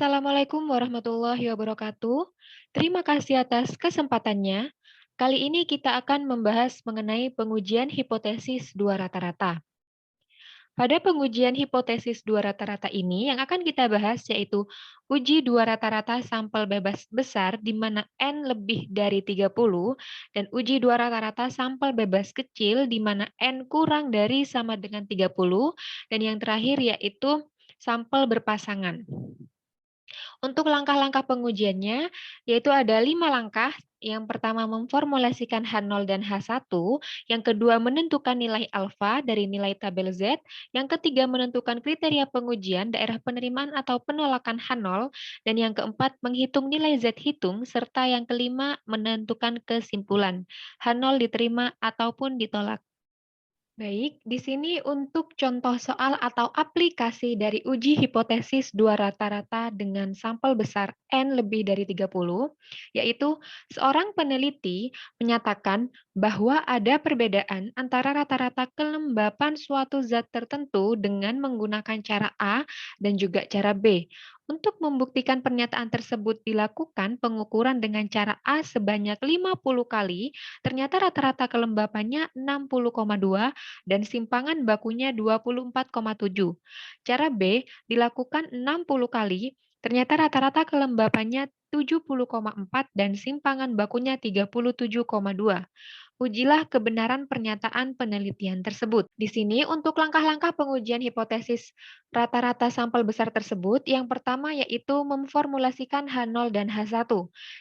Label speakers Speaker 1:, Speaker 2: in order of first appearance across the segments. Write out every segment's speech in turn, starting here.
Speaker 1: Assalamualaikum warahmatullahi wabarakatuh. Terima kasih atas kesempatannya. Kali ini kita akan membahas mengenai pengujian hipotesis dua rata-rata. Pada pengujian hipotesis dua rata-rata ini, yang akan kita bahas yaitu uji dua rata-rata sampel bebas besar di mana N lebih dari 30 dan uji dua rata-rata sampel bebas kecil di mana N kurang dari sama dengan 30 dan yang terakhir yaitu sampel berpasangan. Untuk langkah-langkah pengujiannya, yaitu ada 5 langkah. Yang pertama memformulasikan H0 dan H1, yang kedua menentukan nilai alfa dari nilai tabel Z, yang ketiga menentukan kriteria pengujian daerah penerimaan atau penolakan H0, dan yang keempat menghitung nilai Z hitung, serta yang kelima menentukan kesimpulan H0 diterima ataupun ditolak. Baik, di sini untuk contoh soal atau aplikasi dari uji hipotesis dua rata-rata dengan sampel besar N lebih dari 30, yaitu seorang peneliti menyatakan bahwa ada perbedaan antara rata-rata kelembapan suatu zat tertentu dengan menggunakan cara A dan juga cara B. Untuk membuktikan pernyataan tersebut dilakukan pengukuran dengan cara A sebanyak 50 kali, ternyata rata-rata kelembapannya 60,2 dan simpangan bakunya 24,7. Cara B dilakukan 60 kali, ternyata rata-rata kelembapannya 70,4 dan simpangan bakunya 37,2. Ujilah kebenaran pernyataan penelitian tersebut. Di sini untuk langkah-langkah pengujian hipotesis rata-rata sampel besar tersebut, yang pertama yaitu memformulasikan H0 dan H1.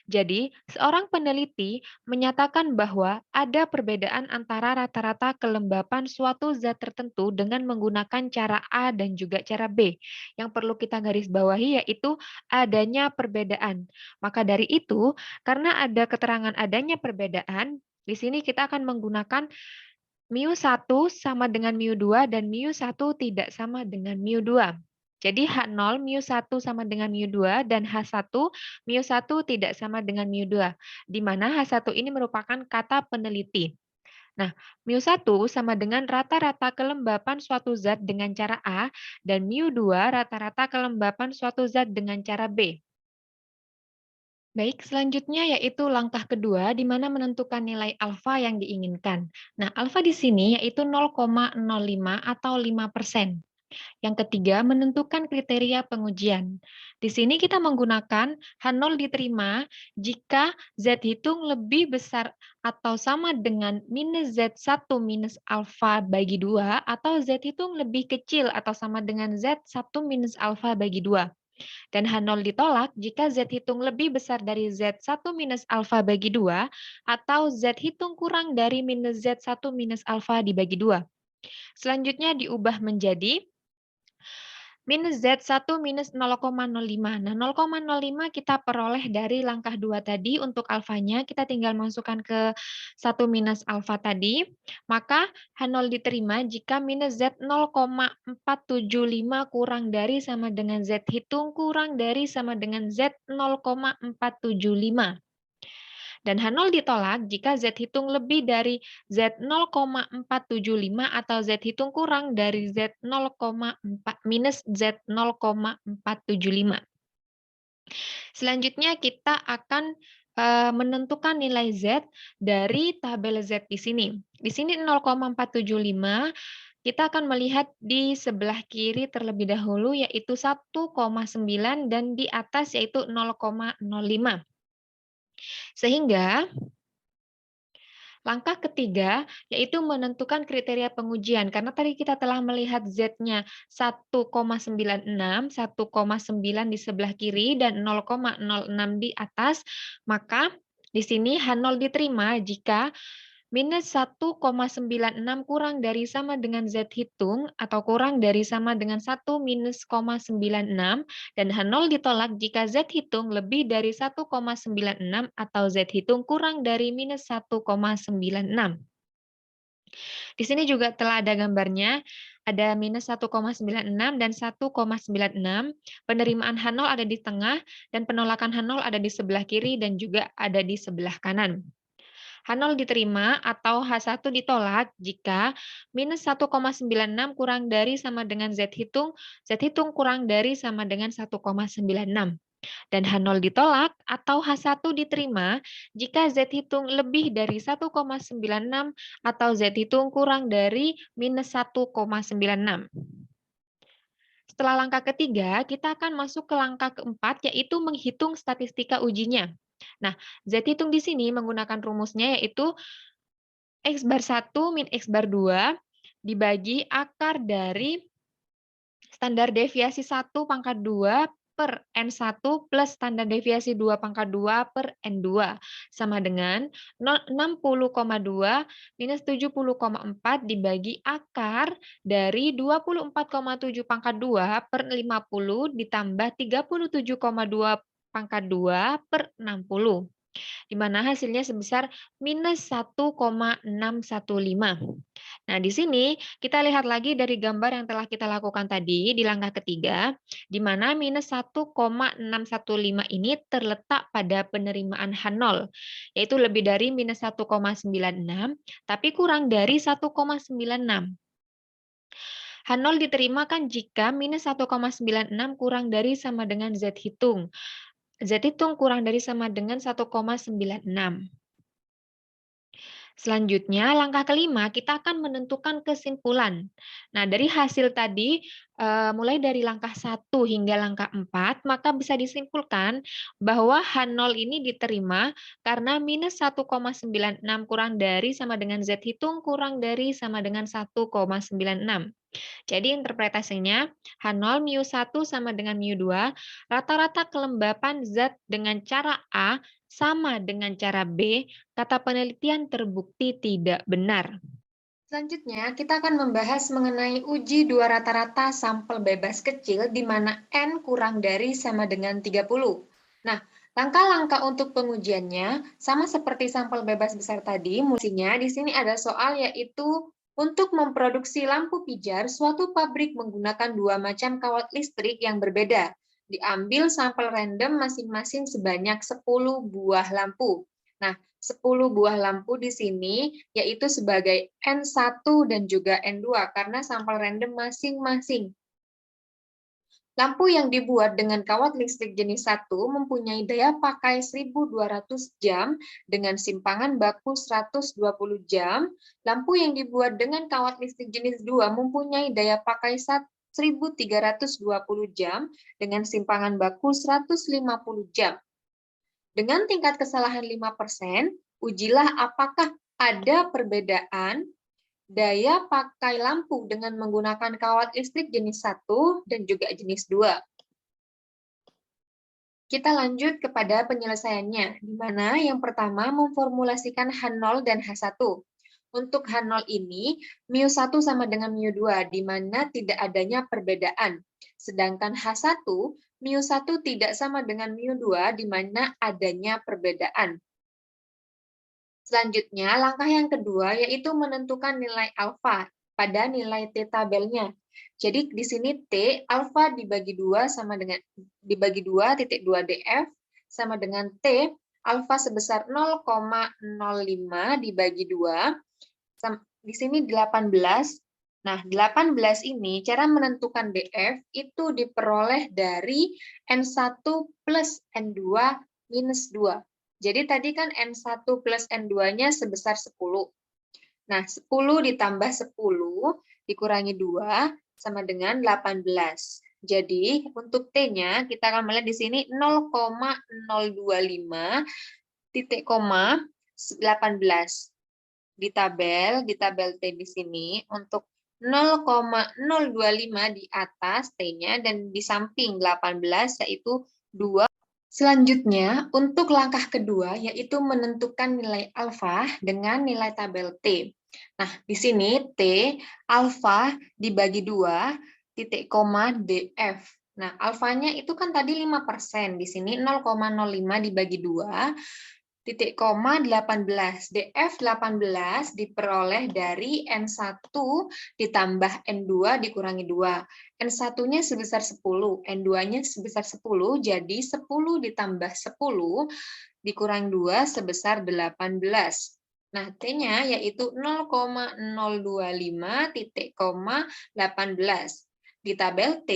Speaker 1: Jadi, seorang peneliti menyatakan bahwa ada perbedaan antara rata-rata kelembapan suatu zat tertentu dengan menggunakan cara A dan juga cara B. Yang perlu kita garis bawahi yaitu adanya perbedaan. Maka dari itu, karena ada keterangan adanya perbedaan, di sini kita akan menggunakan mu1 sama dengan mu2 dan mu1 tidak sama dengan mu2. Jadi H0 mu1 sama dengan mu2 dan H1 mu1 tidak sama dengan mu2, di mana H1 ini merupakan kata peneliti. Nah, mu1 sama dengan rata-rata kelembapan suatu zat dengan cara A dan mu2 rata-rata kelembapan suatu zat dengan cara B. Baik, selanjutnya yaitu langkah kedua, di mana menentukan nilai alfa yang diinginkan. Nah, alfa di sini yaitu 0,05 atau 5%. Yang ketiga, menentukan kriteria pengujian. Di sini kita menggunakan H0 diterima jika Z hitung lebih besar atau sama dengan minus Z1 minus alfa bagi 2, atau Z hitung lebih kecil atau sama dengan Z1 minus alfa bagi 2. Dan H0 ditolak jika Z hitung lebih besar dari Z1 minus alfa bagi 2 atau Z hitung kurang dari minus Z1 minus alfa dibagi 2. Selanjutnya diubah menjadi minus Z1 minus 0,05. Nah, 0,05 kita peroleh dari langkah 2 tadi. Untuk alfanya, kita tinggal masukkan ke 1 minus alfa tadi. Maka H0 diterima jika minus Z 0,475 kurang dari sama dengan Z hitung kurang dari sama dengan Z 0,475. Dan H0 ditolak jika Z hitung lebih dari Z 0,475 atau Z hitung kurang dari Z 0,4 minus Z 0,475. Selanjutnya kita akan menentukan nilai Z dari tabel Z di sini. Di sini 0,475 kita akan melihat di sebelah kiri terlebih dahulu yaitu 1,9 dan di atas yaitu 0,05. Sehingga langkah ketiga yaitu menentukan kriteria pengujian. Karena tadi kita telah melihat Z-nya 1,96, 1,9 di sebelah kiri dan 0,06 di atas, maka di sini H0 diterima jika minus 1,96 kurang dari sama dengan Z hitung atau kurang dari sama dengan 1 minus 0,96 dan H0 ditolak jika Z hitung lebih dari 1,96 atau Z hitung kurang dari minus 1,96. Di sini juga telah ada gambarnya, ada minus 1,96 dan 1,96. Penerimaan H0 ada di tengah dan penolakan H0 ada di sebelah kiri dan juga ada di sebelah kanan. H0 diterima atau H1 ditolak jika minus 1,96 kurang dari sama dengan Z hitung kurang dari sama dengan 1,96. Dan H0 ditolak atau H1 diterima jika Z hitung lebih dari 1,96 atau Z hitung kurang dari minus 1,96. Setelah langkah ketiga, kita akan masuk ke langkah keempat, yaitu menghitung statistika ujinya. Nah, Z hitung di sini menggunakan rumusnya yaitu X bar 1 min X bar 2 dibagi akar dari standar deviasi 1 pangkat 2 per N1 plus standar deviasi 2 pangkat 2 per N2 sama dengan 60,2 minus 70,4 dibagi akar dari 24,7 pangkat 2 per 50 ditambah 37,2 pangkat 2 per 60. Di mana hasilnya sebesar minus 1,615. Nah, di sini kita lihat lagi dari gambar yang telah kita lakukan tadi di langkah ketiga, di mana minus 1,615 ini terletak pada penerimaan H0, yaitu lebih dari minus 1,96, tapi kurang dari 1,96. H0 diterima kan jika minus 1,96 kurang dari sama dengan Z hitung. Z hitung kurang dari sama dengan 1,96. Selanjutnya, langkah kelima, kita akan menentukan kesimpulan. Nah, dari hasil tadi, mulai dari langkah 1 hingga langkah 4, maka bisa disimpulkan bahwa H0 ini diterima karena minus 1,96 kurang dari sama dengan Z hitung kurang dari sama dengan 1,96. Jadi interpretasinya H0 μ1 sama dengan μ2, rata-rata kelembapan zat dengan cara A sama dengan cara B, kata penelitian terbukti tidak benar. Selanjutnya, kita akan membahas mengenai uji dua rata-rata sampel bebas kecil di mana N kurang dari sama dengan 30. Nah, langkah-langkah untuk pengujiannya sama seperti sampel bebas besar tadi, musinya di sini ada soal yaitu untuk memproduksi lampu pijar, suatu pabrik menggunakan dua macam kawat listrik yang berbeda. Diambil sampel random masing-masing sebanyak 10 buah lampu. Nah, 10 buah lampu di sini yaitu sebagai N1 dan juga N2 karena sampel random masing-masing. Lampu yang dibuat dengan kawat listrik jenis 1 mempunyai daya pakai 1.200 jam dengan simpangan baku 120 jam. Lampu yang dibuat dengan kawat listrik jenis 2 mempunyai daya pakai 1.320 jam dengan simpangan baku 150 jam. Dengan tingkat kesalahan 5%, ujilah apakah ada perbedaan daya pakai lampu dengan menggunakan kawat listrik jenis 1 dan juga jenis 2. Kita lanjut kepada penyelesaiannya, di mana yang pertama memformulasikan H0 dan H1. Untuk H0 ini, μ1 sama dengan μ2, di mana tidak adanya perbedaan. Sedangkan H1, μ1 tidak sama dengan μ2, di mana adanya perbedaan. Selanjutnya, langkah yang kedua yaitu menentukan nilai alfa pada nilai T tabelnya. Jadi di sini T alfa dibagi 2 sama dengan dibagi 2,2 df sama dengan T alfa sebesar 0,05 dibagi 2. Di sini 18. Nah, 18 ini cara menentukan df itu diperoleh dari N1 plus N2 minus 2. Jadi tadi kan N1 plus N2-nya sebesar 10. Nah, 10 ditambah 10 dikurangi 2 sama dengan 18. Jadi, untuk T-nya kita akan melihat di sini 0,025 titik koma 18. Di tabel T di sini untuk 0,025 di atas T-nya dan di samping 18 yaitu 2. Selanjutnya, untuk langkah kedua, yaitu menentukan nilai alfa dengan nilai tabel T. Nah, di sini T, alfa dibagi 2, titik koma df. Nah, alfanya itu kan tadi 5%, di sini 0,05 dibagi 2, titik koma 18. df 18 diperoleh dari N1 ditambah N2 dikurangi 2. N1-nya sebesar 10, N2-nya sebesar 10, jadi 10 ditambah 10 dikurangi 2 sebesar 18.
Speaker 2: Nah, T-nya yaitu 0,025,18. Di tabel T,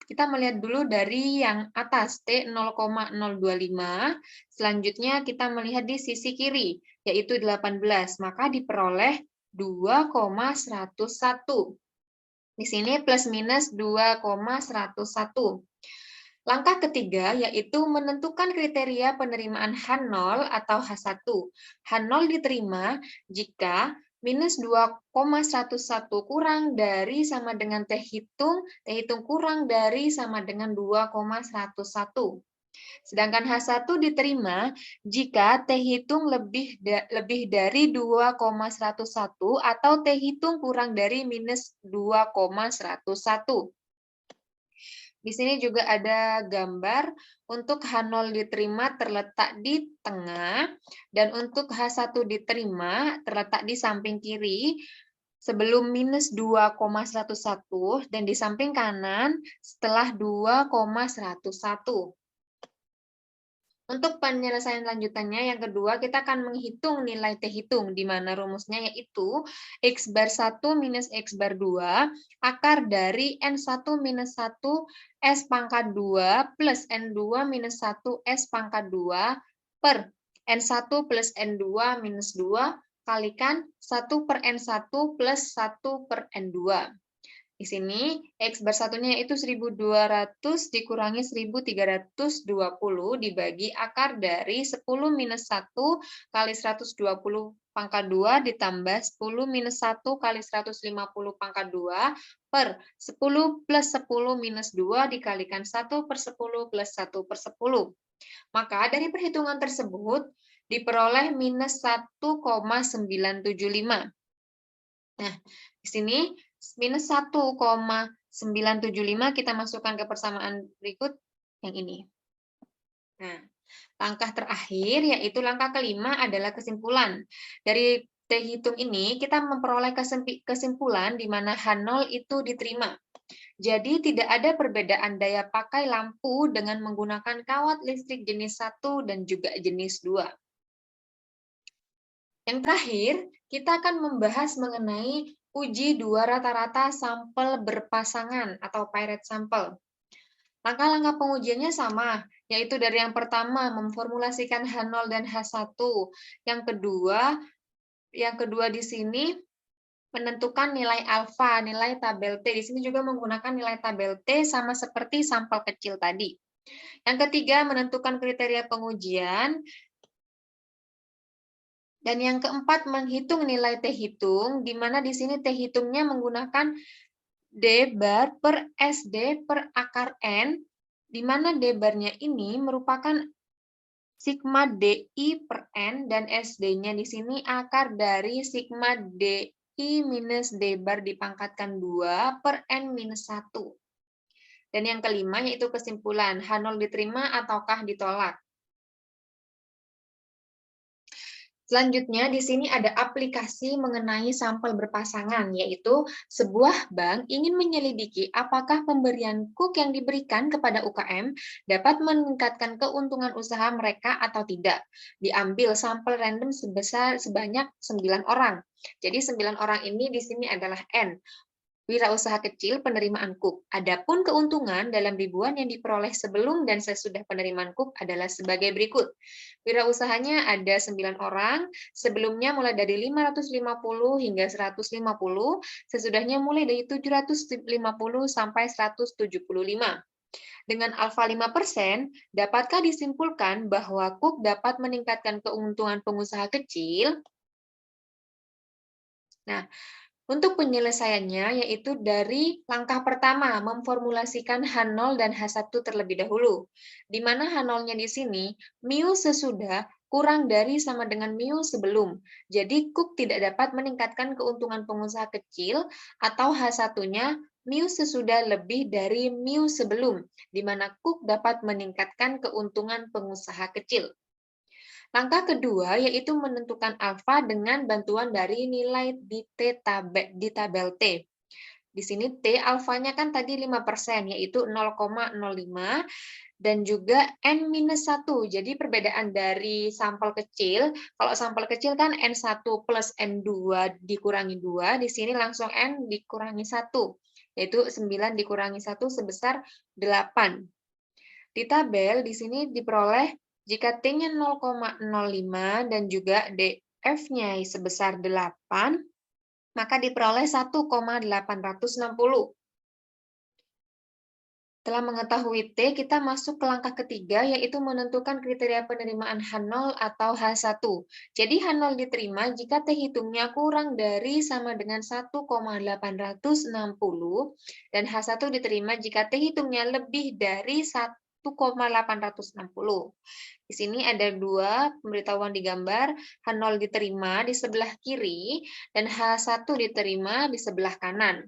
Speaker 2: kita melihat dulu dari yang atas, T 0,025. Selanjutnya kita melihat di sisi kiri, yaitu 18. Maka diperoleh 2,101. Di sini plus minus 2,101. Langkah ketiga yaitu menentukan kriteria penerimaan H0 atau H1. H0 diterima jika minus 2,11 kurang dari sama dengan T hitung kurang dari sama dengan 2,101. Sedangkan H1 diterima jika T hitung lebih dari 2,101 atau T hitung kurang dari minus 2,101. Di sini juga ada gambar untuk H0 diterima terletak di tengah, dan untuk H1 diterima terletak di samping kiri sebelum minus 2,101 dan di samping kanan setelah 2,101. Untuk penyelesaian lanjutannya, yang kedua, kita akan menghitung nilai T hitung, di mana rumusnya yaitu X bar 1 minus X bar 2, akar dari N1 minus 1 S pangkat 2 plus N2 minus 1 S pangkat 2 per N1 plus N2 minus 2 kalikan 1 per N1 plus 1 per N2. Di sini X bar satunya yaitu 1200 dikurangi 1320 dibagi akar dari 10 minus 1 kali 120 pangkat 2 ditambah 10 minus 1 kali 150 pangkat 2 per 10 plus 10 minus 2 dikalikan 1 per 10 plus 1 per 10. Maka dari perhitungan tersebut diperoleh minus 1,975. Nah, di sini minus 1,975 kita masukkan ke persamaan berikut yang ini. Nah, langkah terakhir yaitu langkah kelima adalah kesimpulan. Dari T hitung ini kita memperoleh kesimpulan di mana H0 itu diterima. Jadi tidak ada perbedaan daya pakai lampu dengan menggunakan kawat listrik jenis 1 dan juga jenis 2. Yang terakhir, kita akan membahas mengenai uji dua rata-rata sampel berpasangan atau paired sample. Langkah-langkah pengujiannya sama, yaitu dari yang pertama memformulasikan H0 dan H1. Yang kedua di sini menentukan nilai alfa, nilai tabel T. Di sini juga menggunakan nilai tabel T sama seperti sampel kecil tadi. Yang ketiga menentukan kriteria pengujian. Dan yang keempat, menghitung nilai T hitung, di mana di sini T hitungnya menggunakan D bar per SD per akar N, di mana D barnya ini merupakan sigma DI per N, dan SD-nya di sini akar dari sigma DI minus D bar dipangkatkan 2 per N minus 1. Dan yang kelima, yaitu kesimpulan, H0 diterima ataukah ditolak. Selanjutnya, di sini ada aplikasi mengenai sampel berpasangan, yaitu sebuah bank ingin menyelidiki apakah pemberian KUK yang diberikan kepada UKM dapat meningkatkan keuntungan usaha mereka atau tidak. Diambil sampel random sebanyak 9 orang. Jadi 9 orang ini di sini adalah N. Wirausaha kecil penerimaan KUK. Adapun keuntungan dalam ribuan yang diperoleh sebelum dan sesudah penerimaan KUK adalah sebagai berikut. Wirausahanya ada 9 orang, sebelumnya mulai dari 550 hingga 150, sesudahnya mulai dari 750 sampai 175. Dengan alfa 5%, dapatkah disimpulkan bahwa KUK dapat meningkatkan keuntungan pengusaha kecil? Nah, untuk penyelesaiannya yaitu dari langkah pertama, memformulasikan H0 dan H1 terlebih dahulu. Di mana H0-nya di sini, mu sesudah kurang dari sama dengan mu sebelum. Jadi KUK tidak dapat meningkatkan keuntungan pengusaha kecil, atau H1-nya mu sesudah lebih dari mu sebelum, di mana KUK dapat meningkatkan keuntungan pengusaha kecil. Langkah kedua yaitu menentukan alfa dengan bantuan dari nilai di tabel T. Di sini T alfanya kan tadi 5%, yaitu 0,05, dan juga N-1. Jadi perbedaan dari sampel kecil, kalau sampel kecil kan N1 plus N2 dikurangi 2, di sini langsung N dikurangi 1, yaitu 9 dikurangi 1 sebesar 8. Di tabel di sini diperoleh jika T-nya 0,05 dan juga DF-nya sebesar 8, maka diperoleh 1,860. Setelah mengetahui T, kita masuk ke langkah ketiga, yaitu menentukan kriteria penerimaan H0 atau H1. Jadi H0 diterima jika T hitungnya kurang dari sama dengan 1,860, dan H1 diterima jika T hitungnya lebih dari 1,860. Di sini ada dua pemberitahuan di gambar, H0 diterima di sebelah kiri, dan H1 diterima di sebelah kanan.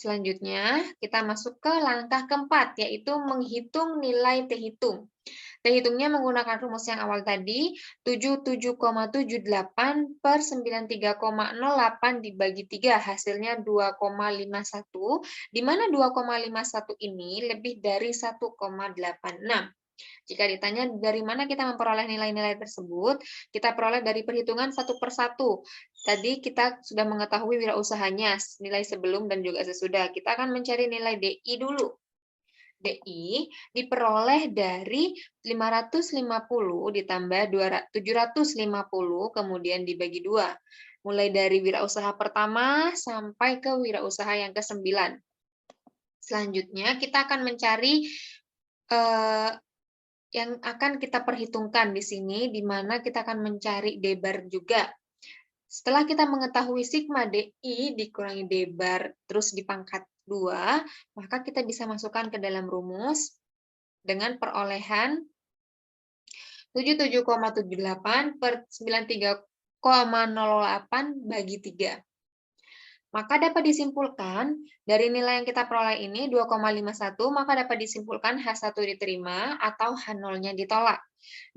Speaker 2: Selanjutnya, kita masuk ke langkah keempat, yaitu menghitung nilai T hitung. T hitungnya menggunakan rumus yang awal tadi, 77,78 per 93,08 dibagi 3, hasilnya 2,51, di mana 2,51 ini lebih dari 1,86. Jika ditanya dari mana kita memperoleh nilai-nilai tersebut, kita peroleh dari perhitungan satu per satu. Tadi kita sudah mengetahui wirausahanya, nilai sebelum dan juga sesudah. Kita akan mencari nilai DI dulu. DI diperoleh dari 550 ditambah 750, kemudian dibagi 2. Mulai dari wirausaha pertama sampai ke wirausaha yang ke-9. Selanjutnya, kita akan mencari yang akan kita perhitungkan di sini, di mana kita akan mencari D-bar juga. Setelah kita mengetahui sigma DI dikurangi D-bar terus dipangkat 2, maka kita bisa masukkan ke dalam rumus dengan perolehan 77,78 per 93,08 bagi 3. Maka dapat disimpulkan, dari nilai yang kita peroleh ini 2,51, maka dapat disimpulkan H1 diterima atau H0-nya ditolak.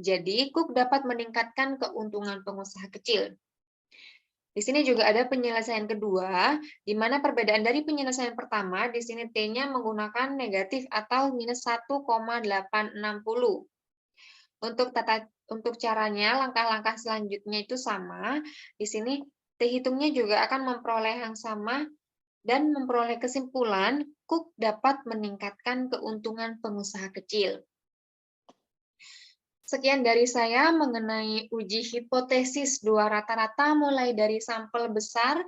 Speaker 2: Jadi, Cook dapat meningkatkan keuntungan pengusaha kecil. Di sini juga ada penyelesaian kedua, di mana perbedaan dari penyelesaian pertama, di sini T-nya menggunakan negatif atau minus 1,860. Untuk caranya, langkah-langkah selanjutnya itu sama. Di sini T hitungnya juga akan memperoleh yang sama dan memperoleh kesimpulan Cook dapat meningkatkan keuntungan pengusaha kecil. Sekian dari saya mengenai uji hipotesis dua rata-rata mulai dari sampel besar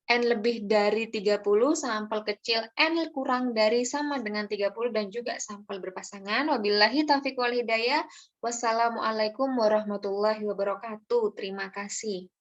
Speaker 2: N lebih dari 30, sampel kecil N kurang dari sama dengan 30, dan juga sampel berpasangan. Wabillahi taufiq wal hidayah. Wassalamualaikum warahmatullahi wabarakatuh. Terima kasih.